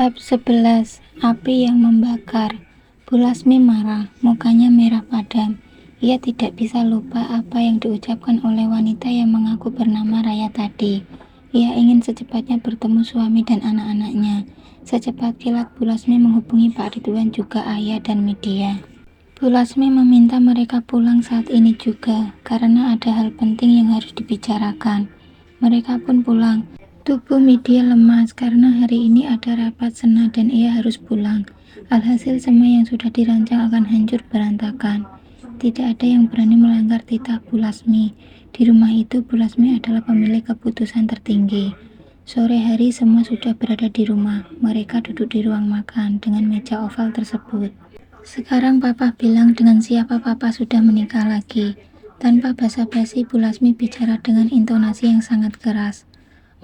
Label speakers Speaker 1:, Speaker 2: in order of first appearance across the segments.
Speaker 1: Bab 11. Api yang membakar. Bu Lasmi marah, mukanya merah padam. Ia tidak bisa lupa apa yang diucapkan oleh wanita yang mengaku bernama Raya tadi. Ia ingin secepatnya bertemu suami dan anak-anaknya. Secepat kilat Bu Lasmi menghubungi Pak Ridwan juga ayah dan media. Bu Lasmi meminta mereka pulang saat ini juga, karena ada hal penting yang harus dibicarakan. Mereka pun pulang. Tubuh media lemas karena hari ini ada rapat sena dan ia harus pulang. Alhasil semua yang sudah dirancang akan hancur berantakan. Tidak ada yang berani melanggar titah Bu Lasmi. Di rumah itu Bu Lasmi adalah pemilik keputusan tertinggi. Sore hari semua sudah berada di rumah. Mereka duduk di ruang makan dengan meja oval tersebut. Sekarang Papa bilang dengan siapa Papa sudah menikah lagi. Tanpa basa-basi Bu Lasmi bicara dengan intonasi yang sangat keras.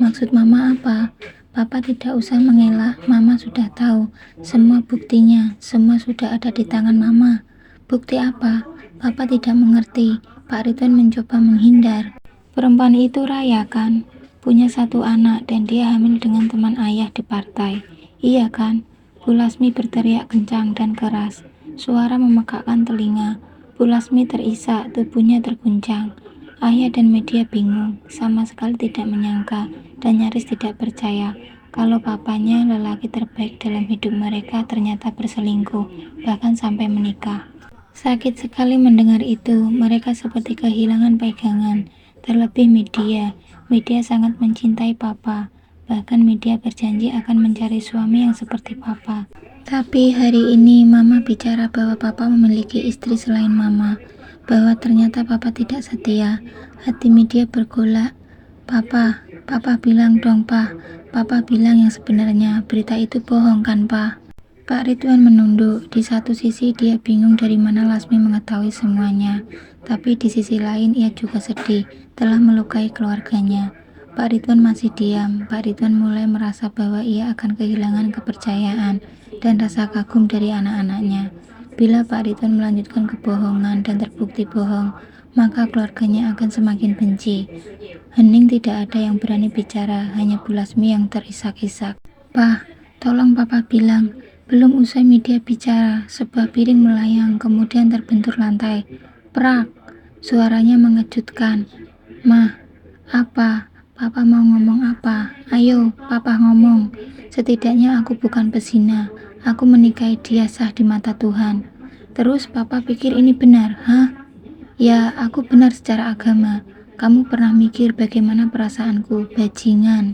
Speaker 1: Maksud Mama apa? Papa tidak usah mengelak, Mama sudah tahu. Semua buktinya, semua sudah ada di tangan Mama. Bukti apa? Papa tidak mengerti. Pak Ridwan mencoba menghindar. Perempuan itu Raya kan? Punya satu anak dan dia hamil dengan teman ayah di partai. Iya kan? Bu Lasmi berteriak kencang dan keras. Suara memekakkan telinga. Bu Lasmi terisak, tubuhnya terguncang. Ayah dan media bingung, sama sekali tidak menyangka dan nyaris tidak percaya kalau papanya, lelaki terbaik dalam hidup mereka, ternyata berselingkuh, bahkan sampai menikah. Sakit sekali mendengar itu, mereka seperti kehilangan pegangan. Terlebih media sangat mencintai Papa. Bahkan media berjanji akan mencari suami yang seperti Papa. Tapi hari ini Mama bicara bahwa Papa memiliki istri selain Mama. Bahwa ternyata Papa tidak setia. Hati media bergolak. Papa bilang dong Papa bilang yang sebenarnya. Berita itu bohong kan Pak? Pak Ridwan menunduk. Di satu sisi dia bingung dari mana Lasmi mengetahui semuanya. Tapi di sisi lain ia juga sedih telah melukai keluarganya. Pak Ridwan masih diam. Pak Ridwan mulai merasa bahwa ia akan kehilangan kepercayaan dan rasa kagum dari anak-anaknya. Bila Pak Ridwan melanjutkan kebohongan dan terbukti bohong, maka keluarganya akan semakin benci. Hening tidak ada yang berani bicara, hanya Bu Lasmi yang terisak-isak. Pak, tolong Papa bilang. Belum usai media bicara, sebuah piring melayang, kemudian terbentur lantai. Prak! Suaranya mengejutkan. Mah, apa? Papa mau ngomong apa? Ayo, Papa ngomong. Setidaknya aku bukan pezina. Aku menikahi dia sah di mata Tuhan. Terus Papa pikir ini benar, hah? Ya, aku benar secara agama. Kamu pernah mikir bagaimana perasaanku, bajingan?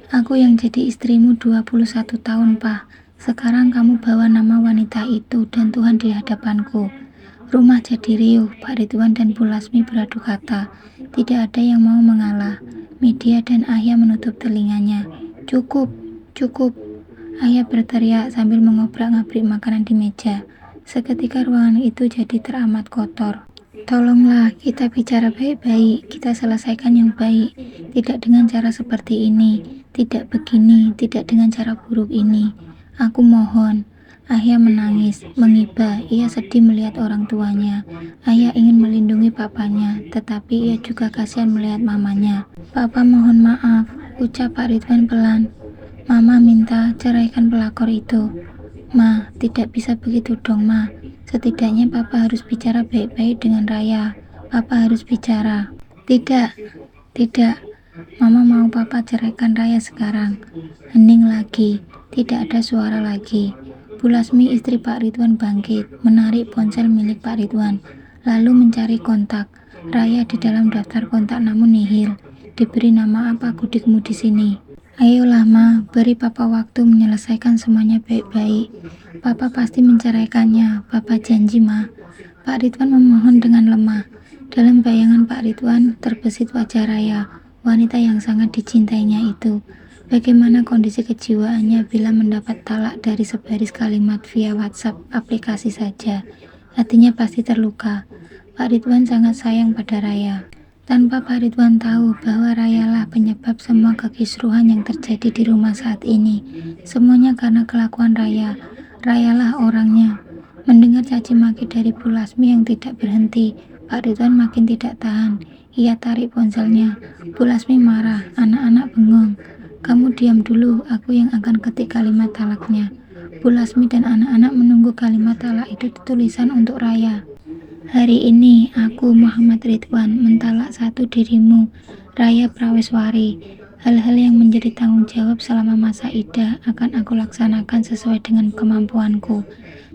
Speaker 1: Aku yang jadi istrimu 21 tahun, Pak. Sekarang kamu bawa nama wanita itu dan Tuhan di hadapanku. Rumah jadi riuh, Pak Ridwan dan Bu Lasmi beradu kata. Tidak ada yang mau mengalah. Media dan Ayah menutup telinganya. Cukup. Ayah berteriak sambil mengobrak-ngabrik makanan di meja. Seketika ruangan itu jadi teramat kotor. Tolonglah, kita bicara baik-baik, kita selesaikan yang baik. Tidak dengan cara seperti ini, tidak begini, tidak dengan cara buruk ini. Aku mohon. Ayah menangis, mengiba. Ia sedih melihat orang tuanya. Ayah ingin melindungi papanya, tetapi ia juga kasihan melihat mamanya. Papa mohon maaf, ucap Pak Ridwan pelan. Mama minta ceraikan pelakor itu. Ma, tidak bisa begitu dong, Ma. Setidaknya Papa harus bicara baik-baik dengan Raya. Papa harus bicara. Tidak. Mama mau Papa ceraikan Raya sekarang. Hening lagi. Tidak ada suara lagi. Bu Lasmi istri Pak Ridwan bangkit, menarik ponsel milik Pak Ridwan, lalu mencari kontak. Raya di dalam daftar kontak namun nihil. Diberi nama apa gudikmu di sini? Ayolah Ma, beri Papa waktu menyelesaikan semuanya baik-baik. Papa pasti menceraikannya, Papa janji Ma. Pak Ridwan memohon dengan lemah. Dalam bayangan Pak Ridwan terbesit wajah Raya, wanita yang sangat dicintainya itu. Bagaimana kondisi kejiwaannya bila mendapat talak dari sebaris kalimat via WhatsApp aplikasi saja. Hatinya pasti terluka. Pak Ridwan sangat sayang pada Raya. Tanpa Pak Ridwan tahu bahwa Rayalah penyebab semua kekisruhan yang terjadi di rumah saat ini. Semuanya karena kelakuan Raya. Rayalah orangnya. Mendengar caci maki dari Bu Lasmi yang tidak berhenti, Pak Ridwan makin tidak tahan. Ia tarik ponselnya. Bu Lasmi marah, anak-anak bengong. Kamu diam dulu, aku yang akan ketik kalimat talaknya. Bu Lasmi dan anak-anak menunggu kalimat talak itu tulisan untuk Raya. Hari ini aku, Muhammad Ridwan, mentalak satu dirimu, Raya Praweswari. Hal-hal yang menjadi tanggung jawab selama masa iddah akan aku laksanakan sesuai dengan kemampuanku.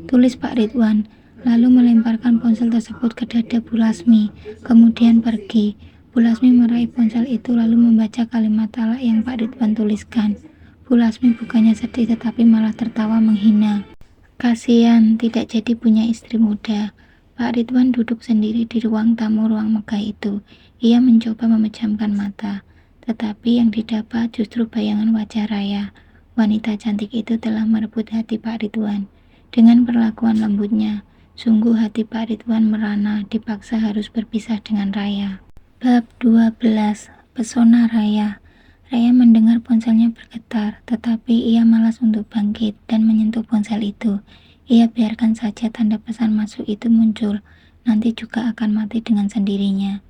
Speaker 1: Tulis Pak Ridwan, lalu melemparkan ponsel tersebut ke dada Bu Lasmi, kemudian pergi. Bu Lasmi meraih ponsel itu lalu membaca kalimat talak yang Pak Ridwan tuliskan. Bu Lasmi bukannya sedih tetapi malah tertawa menghina. Kasihan, tidak jadi punya istri muda. Pak Ridwan duduk sendiri di ruang tamu ruang megah itu. Ia mencoba memejamkan mata, tetapi yang didapat justru bayangan wajah Raya. Wanita cantik itu telah merebut hati Pak Ridwan. Dengan perlakuan lembutnya, sungguh hati Pak Ridwan merana dipaksa harus berpisah dengan Raya. Bab 12. Pesona Raya. Raya mendengar ponselnya bergetar, tetapi ia malas untuk bangkit dan menyentuh ponsel itu. Ia biarkan saja tanda pesan masuk itu muncul, nanti juga akan mati dengan sendirinya.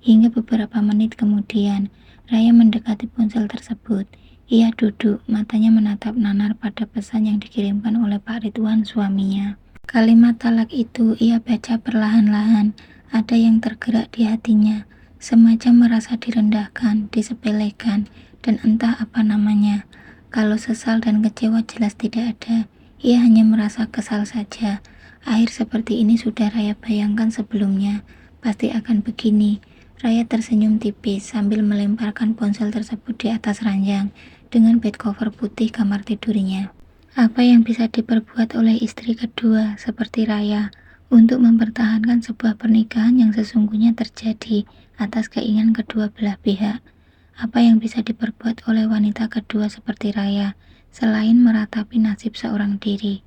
Speaker 1: Hingga beberapa menit kemudian, Raya mendekati ponsel tersebut. Ia duduk, matanya menatap nanar pada pesan yang dikirimkan oleh Pak Ridwan suaminya. Kalimat talak itu ia baca perlahan-lahan, ada yang tergerak di hatinya. Semacam merasa direndahkan, disepelekan, dan entah apa namanya. Kalau sesal dan kecewa jelas tidak ada, ia hanya merasa kesal saja. Akhir seperti ini sudah Raya bayangkan sebelumnya, pasti akan begini. Raya tersenyum tipis sambil melemparkan ponsel tersebut di atas ranjang dengan bed cover putih kamar tidurnya. Apa yang bisa diperbuat oleh istri kedua seperti Raya untuk mempertahankan sebuah pernikahan yang sesungguhnya terjadi atas keinginan kedua belah pihak? Apa yang bisa diperbuat oleh wanita kedua seperti Raya selain meratapi nasib seorang diri?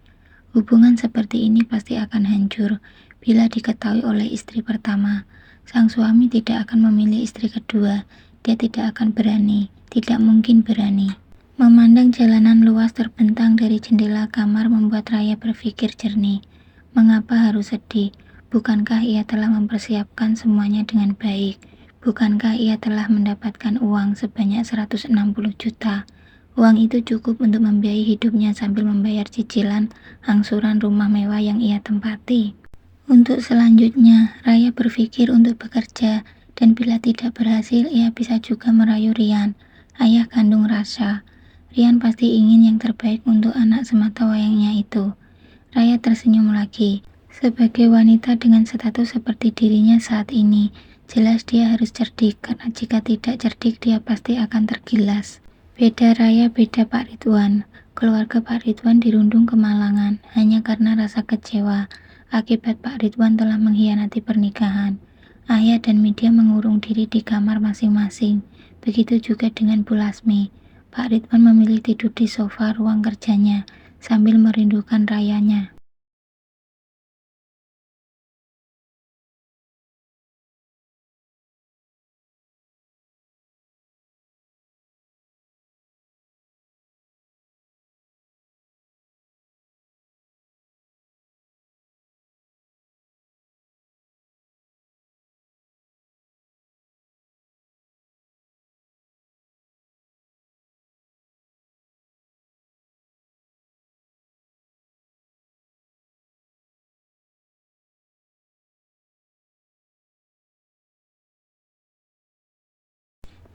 Speaker 1: Hubungan seperti ini pasti akan hancur bila diketahui oleh istri pertama. Sang suami tidak akan memilih istri kedua. Dia tidak akan berani, tidak mungkin berani. Memandang jalanan luas terbentang dari jendela kamar membuat Raya berpikir jernih. Mengapa harus sedih? Bukankah ia telah mempersiapkan semuanya dengan baik? Bukankah ia telah mendapatkan uang sebanyak 160 juta? Uang itu cukup untuk membiayai hidupnya sambil membayar cicilan angsuran rumah mewah yang ia tempati. Untuk selanjutnya, Raya berpikir untuk bekerja, dan bila tidak berhasil, ia bisa juga merayu Rian, ayah kandung Rasha. Rian pasti ingin yang terbaik untuk anak semata wayangnya itu. Raya tersenyum lagi. Sebagai wanita dengan status seperti dirinya saat ini, jelas dia harus cerdik, karena jika tidak cerdik dia pasti akan tergilas. Beda Raya, beda Pak Ridwan. Keluarga Pak Ridwan dirundung kemalangan hanya karena rasa kecewa akibat Pak Ridwan telah mengkhianati pernikahan. Ayah dan Media mengurung diri di kamar masing-masing. Begitu juga dengan Bu Lasmi. Pak Ridwan memilih tidur di sofa ruang kerjanya sambil merindukan Rayanya.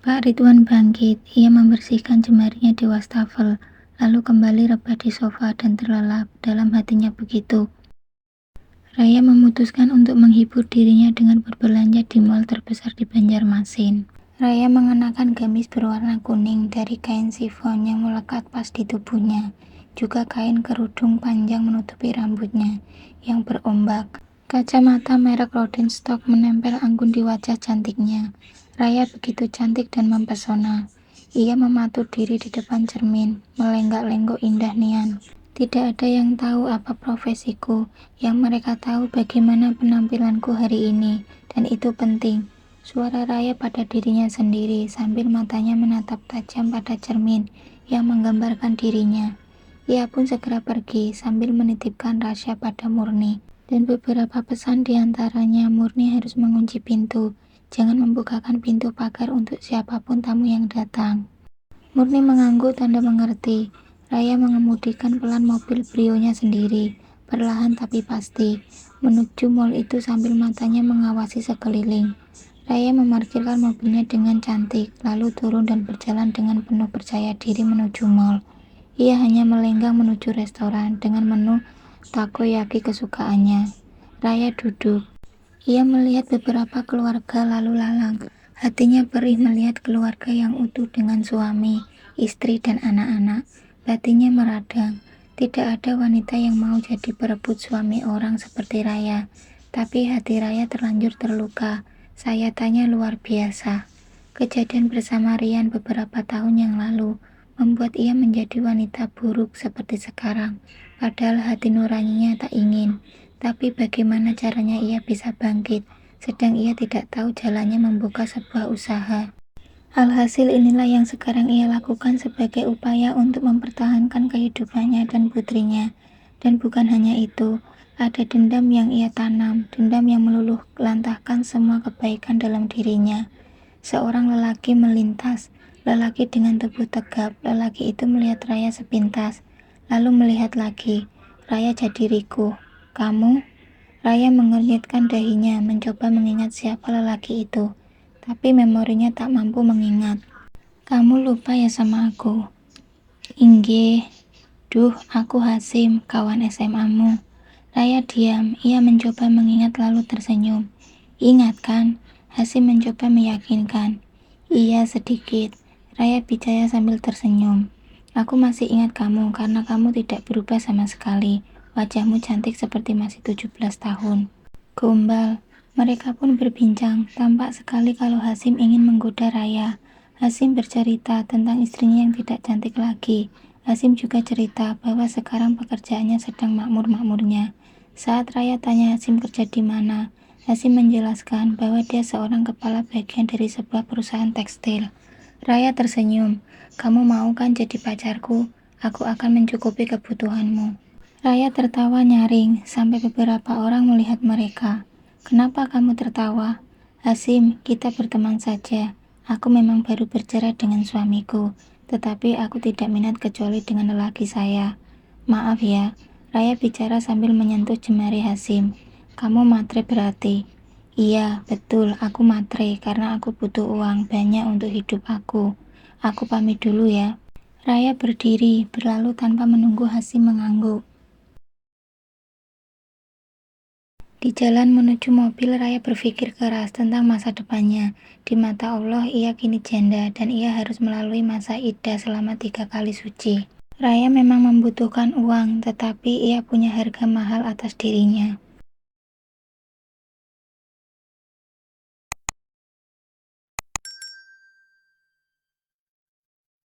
Speaker 1: Pak Ridwan bangkit, ia membersihkan jemarinya di wastafel, lalu kembali rebah di sofa dan terlelap. Dalam hatinya begitu. Raya memutuskan untuk menghibur dirinya dengan berbelanja di mal terbesar di Banjarmasin. Raya mengenakan gamis berwarna kuning dari kain sifon yang melekat pas di tubuhnya, juga kain kerudung panjang menutupi rambutnya yang berombak. Kacamata merek Rodenstock menempel anggun di wajah cantiknya. Raya begitu cantik dan mempesona. Ia mematur diri di depan cermin, melenggak-lenggok indah nian. Tidak ada yang tahu apa profesiku, yang mereka tahu bagaimana penampilanku hari ini, dan itu penting. Suara Raya pada dirinya sendiri sambil matanya menatap tajam pada cermin yang menggambarkan dirinya. Ia pun segera pergi sambil menitipkan Rasha pada Murni. Dan beberapa pesan diantaranya, Murni harus mengunci pintu, jangan membukakan pintu pagar untuk siapapun tamu yang datang. Murni mengangguk tanda mengerti. Raya mengemudikan pelan mobil Brio-nya sendiri, perlahan tapi pasti, menuju mal itu sambil matanya mengawasi sekeliling. Raya memarkirkan mobilnya dengan cantik, lalu turun dan berjalan dengan penuh percaya diri menuju mal. Ia hanya melenggang menuju restoran dengan menu takoyaki kesukaannya. Raya duduk. Ia melihat beberapa keluarga lalu lalang. Hatinya perih melihat keluarga yang utuh dengan suami, istri, dan anak-anak. Batinnya meradang. Tidak ada wanita yang mau jadi perebut suami orang seperti Raya. Tapi hati Raya terlanjur terluka. Sayatannya luar biasa. Kejadian bersama Rian beberapa tahun yang lalu membuat ia menjadi wanita buruk seperti sekarang. Padahal hati nuraninya tak ingin. Tapi bagaimana caranya ia bisa bangkit, sedang ia tidak tahu jalannya membuka sebuah usaha. Alhasil inilah yang sekarang ia lakukan sebagai upaya untuk mempertahankan kehidupannya dan putrinya. Dan bukan hanya itu, ada dendam yang ia tanam, dendam yang meluluh lantahkan semua kebaikan dalam dirinya. Seorang lelaki melintas, lelaki dengan tubuh tegap, lelaki itu melihat Raya sepintas, lalu melihat lagi. Raya jadi rikuh. Kamu? Raya mengernyitkan dahinya, mencoba mengingat siapa lelaki itu. Tapi memorinya tak mampu mengingat. Kamu lupa ya sama aku? Inggih. Duh, aku Hasim, kawan SMA-mu. Raya diam, ia mencoba mengingat lalu tersenyum. Ingat kan? Hasim mencoba meyakinkan. Iya, sedikit. Raya bicara sambil tersenyum. Aku masih ingat kamu karena kamu tidak berubah sama sekali. Wajahmu cantik seperti masih 17 tahun. Gombal. Mereka pun berbincang. Tampak sekali kalau Hasim ingin menggoda Raya. Hasim bercerita tentang istrinya yang tidak cantik lagi. Hasim juga cerita bahwa sekarang pekerjaannya sedang makmur-makmurnya. Saat Raya tanya Hasim kerja di mana, Hasim menjelaskan bahwa dia seorang kepala bagian dari sebuah perusahaan tekstil. Raya tersenyum. Kamu mau kan jadi pacarku? Aku akan mencukupi kebutuhanmu. Raya tertawa nyaring sampai beberapa orang melihat mereka. Kenapa kamu tertawa? Hasim, kita berteman saja. Aku memang baru bercerai dengan suamiku, tetapi aku tidak minat kecuali dengan lelaki saya. Maaf ya, Raya bicara sambil menyentuh jemari Hasim. Kamu matre berarti. Iya, betul, aku matre karena aku butuh uang banyak untuk hidup aku. Aku pamit dulu ya. Raya berdiri, berlalu tanpa menunggu Hasim mengangguk. Di jalan menuju mobil, Raya berpikir keras tentang masa depannya. Di mata Allah, ia kini janda dan ia harus melalui masa iddah selama 3 kali suci. Raya memang membutuhkan uang, tetapi ia punya harga mahal atas dirinya.